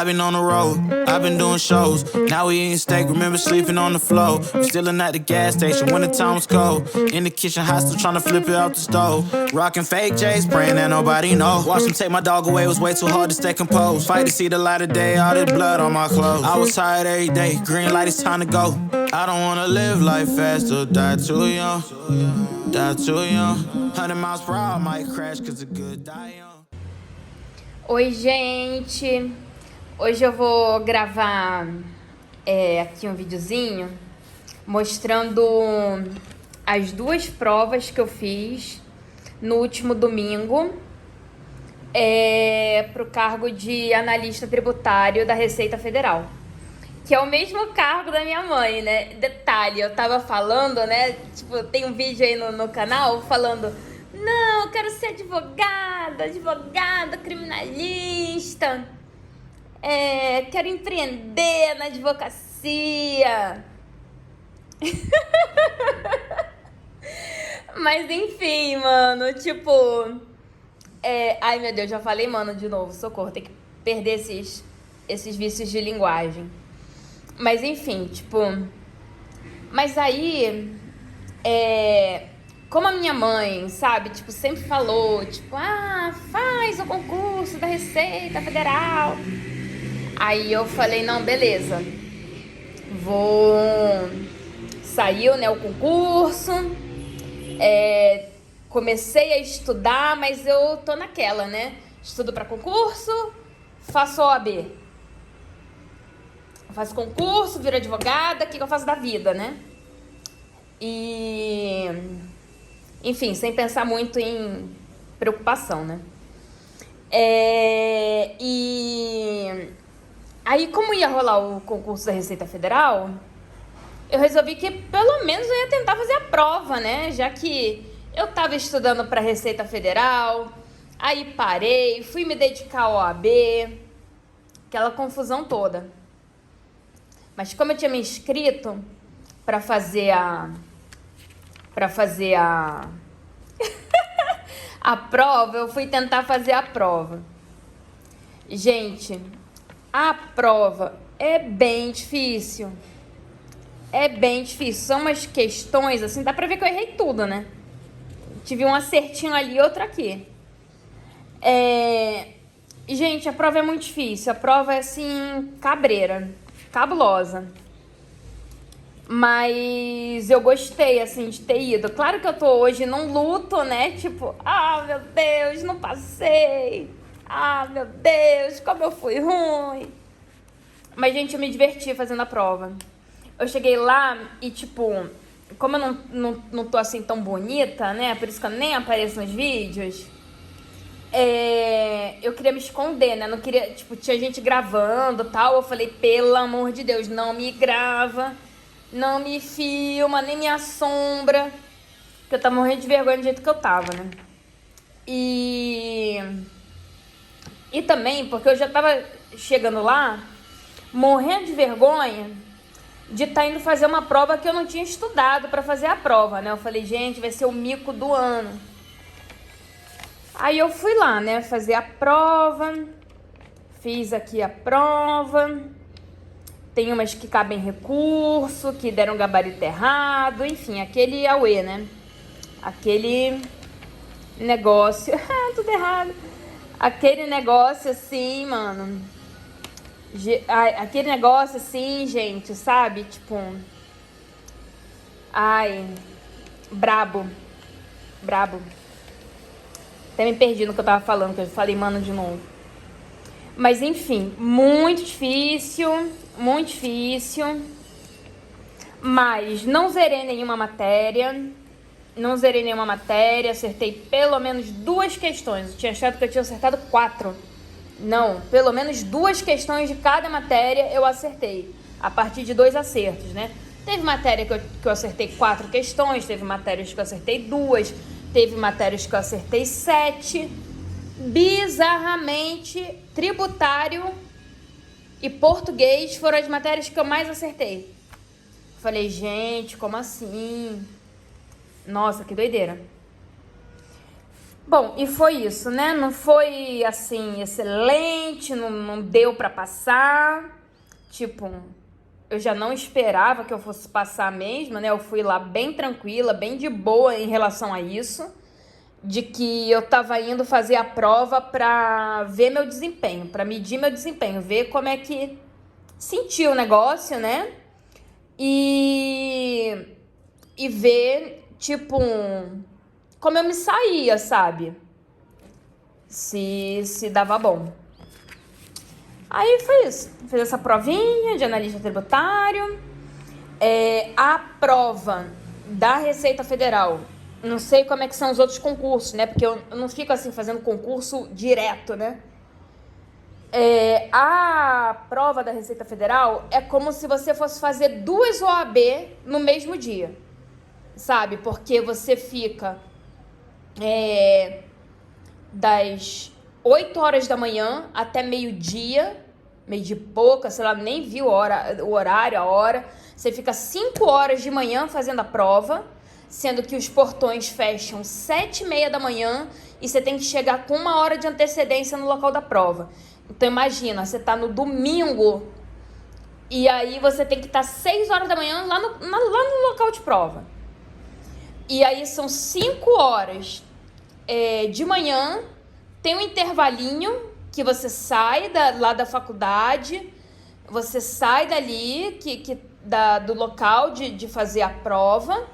I've been on the road, I've been doing shows. Now we eating steak, remember sleeping on the floor. We stealing at the gas station when the time was cold. In the kitchen, hot still trying to flip it out the stove. Rocking fake J's, praying that nobody know. Watch them take my dog away, it was way too hard to stay composed. Fight to see the light of day, all this blood on my clothes. I was tired every day, green light, it's time to go. I don't wanna live life fast or die too young. Die too young. 100 miles per hour, I might crash cause a good die young. Oi, gente. Hoje eu vou gravar aqui um videozinho mostrando as duas provas que eu fiz no último domingo para o cargo de analista tributário da Receita Federal, que é o mesmo cargo da minha mãe, né? Detalhe, eu tava falando, né? Tipo, tem um vídeo aí no canal falando: não, eu quero ser advogada criminalista. Quero empreender na advocacia. Mas enfim, mano, tipo... Ai, meu Deus, já falei, mano, de novo, socorro. Tem que perder esses vícios de linguagem. Mas enfim, tipo... Mas aí... Como a minha mãe, sabe, tipo, sempre falou, tipo, faz o concurso da Receita Federal. Aí eu falei, não, beleza, saiu, né, o concurso, comecei a estudar, mas eu tô naquela, né, estudo pra concurso, faço OAB, faço concurso, viro advogada, o que eu faço da vida, né, e, enfim, sem pensar muito em preocupação, né, Aí, como ia rolar o concurso da Receita Federal, eu resolvi que pelo menos eu ia tentar fazer a prova, né? Já que eu tava estudando para Receita Federal, aí parei, fui me dedicar ao OAB, aquela confusão toda. Mas como eu tinha me inscrito para fazer a a prova, eu fui tentar fazer a prova. Gente, a prova é bem difícil. São umas questões, assim, dá pra ver que eu errei tudo, né? Tive um acertinho ali e outro aqui. Gente, a prova é muito difícil. A prova é, assim, cabreira, cabulosa. Mas eu gostei, assim, de ter ido. Claro que eu tô hoje num luto, né? Tipo, meu Deus, não passei. Meu Deus, como eu fui ruim. Mas, gente, eu me diverti fazendo a prova. Eu cheguei lá e, tipo, como eu não tô assim tão bonita, né? Por isso que eu nem apareço nos vídeos. Eu queria me esconder, né? Não queria, tipo, tinha gente gravando e tal. Eu falei, pelo amor de Deus, não me grava. Não me filma, nem me assombra. Porque eu tava morrendo de vergonha do jeito que eu tava, né? E também porque eu já tava chegando lá morrendo de vergonha de estar indo fazer uma prova que eu não tinha estudado para fazer a prova, né? Eu falei, gente, vai ser o mico do ano. Aí eu fui lá, né, fazer a prova. Fiz aqui a prova. Tem umas que cabem recurso, que deram gabarito errado, enfim, aquele auê, né? Aquele negócio... tudo errado. Aquele negócio assim, mano. Aquele negócio assim, gente, sabe? Tipo... Brabo. Até me perdi no que eu tava falando, que eu falei, mano, de novo. Mas, enfim, muito difícil. Mas não zerei nenhuma matéria. Acertei pelo menos 2 questões. Eu tinha achado que eu tinha acertado 4. Não, pelo menos 2 questões de cada matéria eu acertei. A partir de 2 acertos, né? Teve matéria que eu acertei 4 questões, teve matérias que eu acertei 2, teve matérias que eu acertei 7. Bizarramente, tributário e português foram as matérias que eu mais acertei. Falei, gente, como assim? Nossa, que doideira. Bom, e foi isso, né? Não foi, assim, excelente, não deu pra passar. Tipo, eu já não esperava que eu fosse passar mesmo, né? Eu fui lá bem tranquila, bem de boa em relação a isso. De que eu tava indo fazer a prova pra ver meu desempenho, pra medir meu desempenho, ver como é que sentiu o negócio, né? E, e ver, tipo, como eu me saía, sabe? Se dava bom. Aí foi isso. Fiz essa provinha de analista tributário. A prova da Receita Federal. Não sei como é que são os outros concursos, né? Porque eu não fico assim fazendo concurso direto, né? A prova da Receita Federal é como se você fosse fazer 2 OAB no mesmo dia, sabe? Porque você fica das 8 horas da manhã até meio-dia, meio de pouca, sei lá, nem vi o horário, a hora. Você fica 5 horas de manhã fazendo a prova, sendo que os portões fecham 7h30 da manhã e você tem que chegar com 1 hora de antecedência no local da prova. Então imagina, você tá no domingo e aí você tem que estar 6 horas da manhã lá no local de prova. E aí são 5 horas de manhã, tem um intervalinho que você sai lá da faculdade, você sai dali do local de fazer a prova.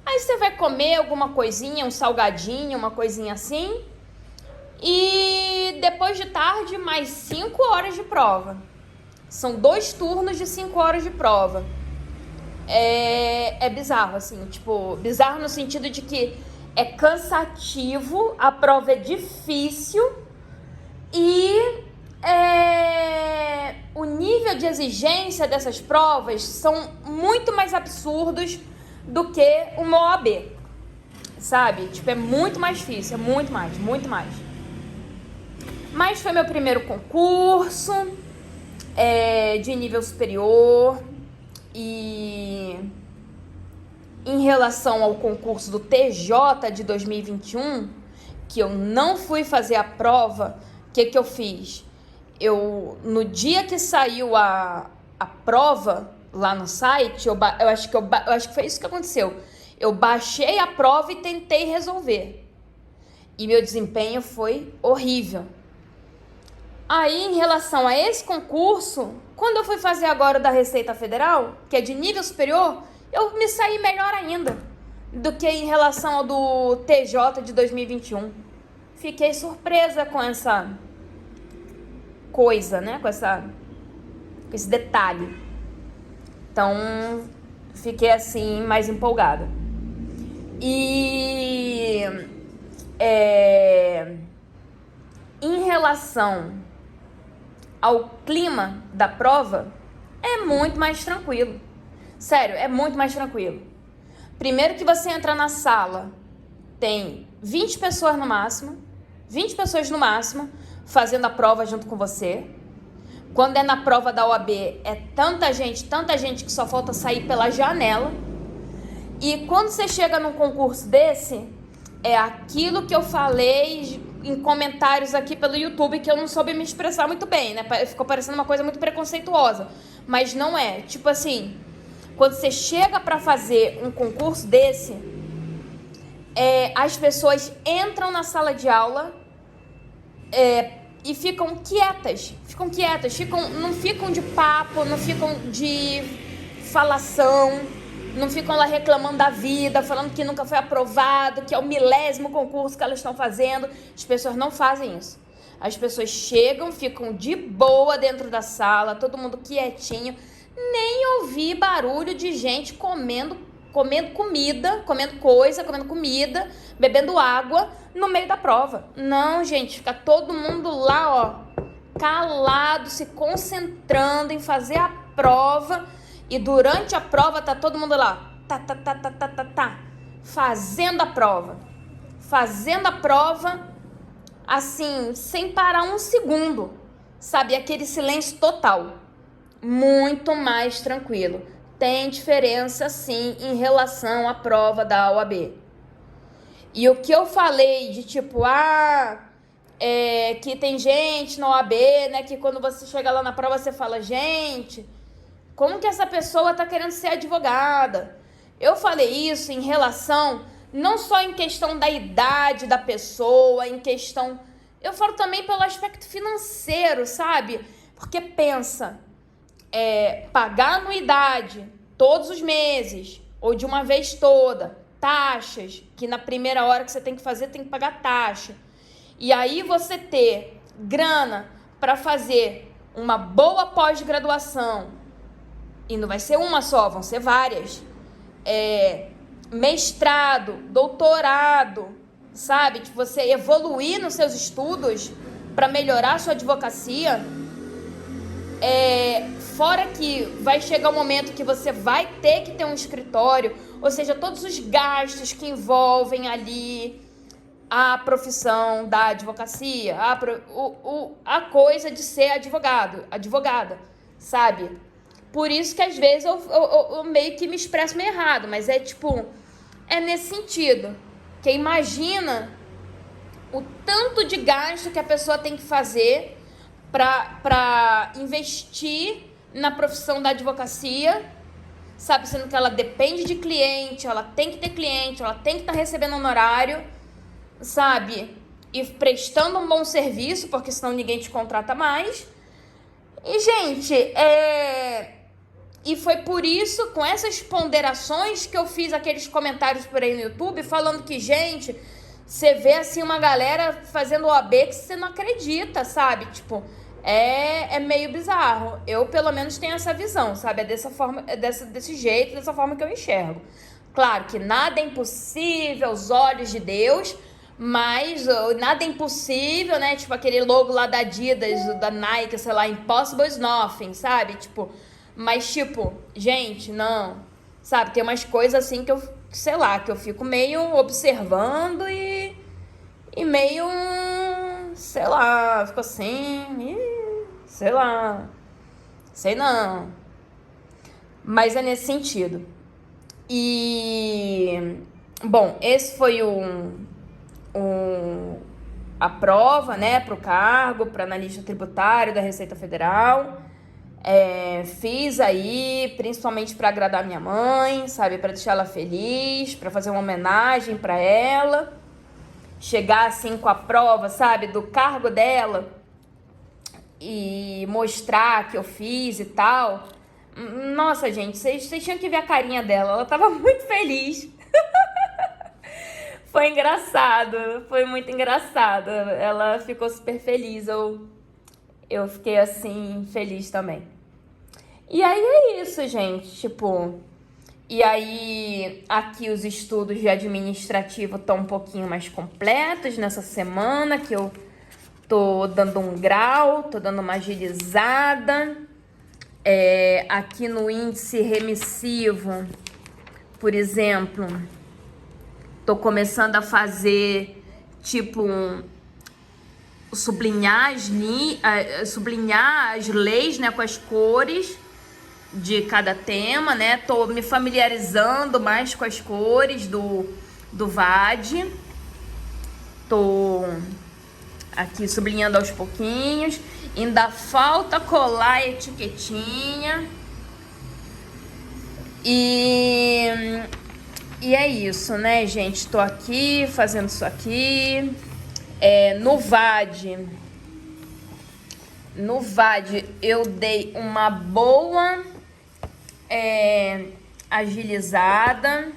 Aí você vai comer alguma coisinha, um salgadinho, uma coisinha assim. E depois de tarde, mais 5 horas de prova. São 2 turnos de 5 horas de prova. É bizarro, assim, tipo, bizarro no sentido de que é cansativo, a prova é difícil e o nível de exigência dessas provas são muito mais absurdos do que uma OAB, sabe? Tipo, é muito mais difícil, é muito mais. Mas foi meu primeiro concurso de nível superior e em relação ao concurso do TJ de 2021, que eu não fui fazer a prova, o que eu fiz? No dia que saiu a prova lá no site, eu acho que foi isso que aconteceu. Eu baixei a prova e tentei resolver. E meu desempenho foi horrível. Aí, em relação a esse concurso, quando eu fui fazer agora o da Receita Federal, que é de nível superior, eu me saí melhor ainda do que em relação ao do TJ de 2021. Fiquei surpresa com essa coisa, né? Com esse detalhe. Então, fiquei assim, mais empolgada. E em relação ao clima da prova, é muito mais tranquilo. Sério, é muito mais tranquilo. Primeiro que você entra na sala, tem 20 pessoas no máximo, fazendo a prova junto com você. Quando é na prova da OAB, é tanta gente que só falta sair pela janela. E quando você chega num concurso desse, é aquilo que eu falei em comentários aqui pelo YouTube, que eu não soube me expressar muito bem, né? Ficou parecendo uma coisa muito preconceituosa. Mas não é. Tipo assim, quando você chega para fazer um concurso desse, as pessoas entram na sala de aula e ficam quietas, não ficam de papo, não ficam de falação, não ficam lá reclamando da vida, falando que nunca foi aprovado, que é o 1000º concurso que elas estão fazendo. As pessoas não fazem isso. As pessoas chegam, ficam de boa dentro da sala, todo mundo quietinho, nem ouvir barulho de gente comendo comida, bebendo água no meio da prova. Não, gente, fica todo mundo lá, ó, calado, se concentrando em fazer a prova. E durante a prova tá todo mundo lá, fazendo a prova, assim, sem parar um segundo, sabe? Aquele silêncio total, muito mais tranquilo. Tem diferença, sim, em relação à prova da OAB. E o que eu falei de tipo, que tem gente na OAB, né, que quando você chega lá na prova você fala, gente, como que essa pessoa tá querendo ser advogada? Eu falei isso em relação, não só em questão da idade da pessoa, em questão... Eu falo também pelo aspecto financeiro, sabe? Porque pensa, pagar anuidade todos os meses, ou de uma vez toda, taxas, que na primeira hora que você tem que fazer, tem que pagar taxa. E aí você ter grana para fazer uma boa pós-graduação, e não vai ser uma só, vão ser várias, mestrado, doutorado, sabe? De você evoluir nos seus estudos para melhorar a sua advocacia, fora que vai chegar um momento que você vai ter que ter um escritório, ou seja, todos os gastos que envolvem ali a profissão da advocacia, a coisa de ser advogada, sabe? Por isso que às vezes eu meio que me expresso meio errado, mas é nesse sentido, que imagina o tanto de gasto que a pessoa tem que fazer para investir na profissão da advocacia, sabe? Sendo que ela depende de cliente, ela tem que ter cliente, ela tem que estar recebendo honorário, sabe? E prestando um bom serviço, porque senão ninguém te contrata mais. E, gente, E foi por isso, com essas ponderações, que eu fiz aqueles comentários por aí no YouTube, falando que, gente, você vê, assim, uma galera fazendo OAB que você não acredita, sabe? É meio bizarro. Eu, pelo menos, tenho essa visão, sabe? É dessa forma, desse jeito, dessa forma que eu enxergo. Claro que nada é impossível aos olhos de Deus, mas nada é impossível, né? Aquele logo lá da Adidas, da Nike, sei lá, impossible is nothing, sabe? Mas, gente, não, sabe? Tem umas coisas assim que eu, sei lá, que eu fico meio observando e meio, sei lá, fico assim, sei lá, sei não. Mas é nesse sentido. E, bom, esse foi a prova, né, para o cargo, para analista tributário da Receita Federal. Fiz aí, principalmente para agradar minha mãe, sabe, para deixar ela feliz, para fazer uma homenagem para ela, chegar assim com a prova, sabe, do cargo dela e mostrar que eu fiz e tal. Nossa, gente, vocês tinham que ver a carinha dela, ela tava muito feliz. Foi engraçado, foi muito engraçado, ela ficou super feliz, eu fiquei assim, feliz também. E aí é isso, gente, E aí, aqui os estudos de administrativo estão um pouquinho mais completos nessa semana, que eu tô dando um grau, tô dando uma agilizada. Aqui no índice remissivo, por exemplo, tô começando a fazer, sublinhar as leis, né, com as cores de cada tema, né? Tô me familiarizando mais com as cores do VAD. Tô aqui sublinhando aos pouquinhos. Ainda falta colar a etiquetinha. E é isso, né, gente? Tô aqui fazendo isso aqui. No VAD eu dei uma boa agilizada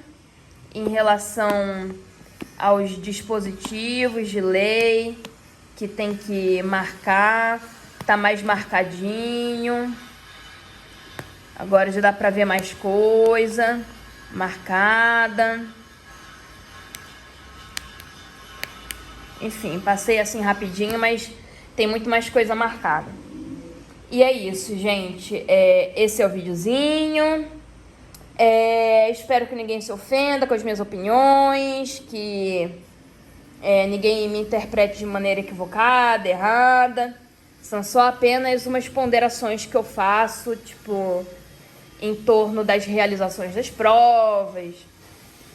em relação aos dispositivos de lei que tem que marcar, tá mais marcadinho. Agora já dá pra ver mais coisa marcada. Enfim, passei assim rapidinho, mas tem muito mais coisa marcada. E é isso, gente. Esse é o videozinho. Espero que ninguém se ofenda com as minhas opiniões, que ninguém me interprete de maneira equivocada, errada. São só apenas umas ponderações que eu faço, em torno das realizações das provas,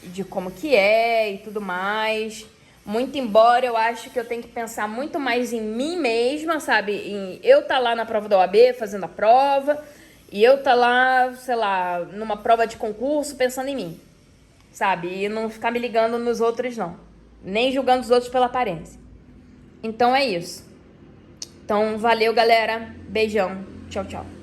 de como que é e tudo mais. Muito embora eu acho que eu tenho que pensar muito mais em mim mesma, sabe? Em eu tá lá na prova da OAB fazendo a prova e eu tá lá, sei lá, numa prova de concurso pensando em mim, sabe? E não ficar me ligando nos outros, não. Nem julgando os outros pela aparência. Então é isso. Então, valeu, galera. Beijão. Tchau, tchau.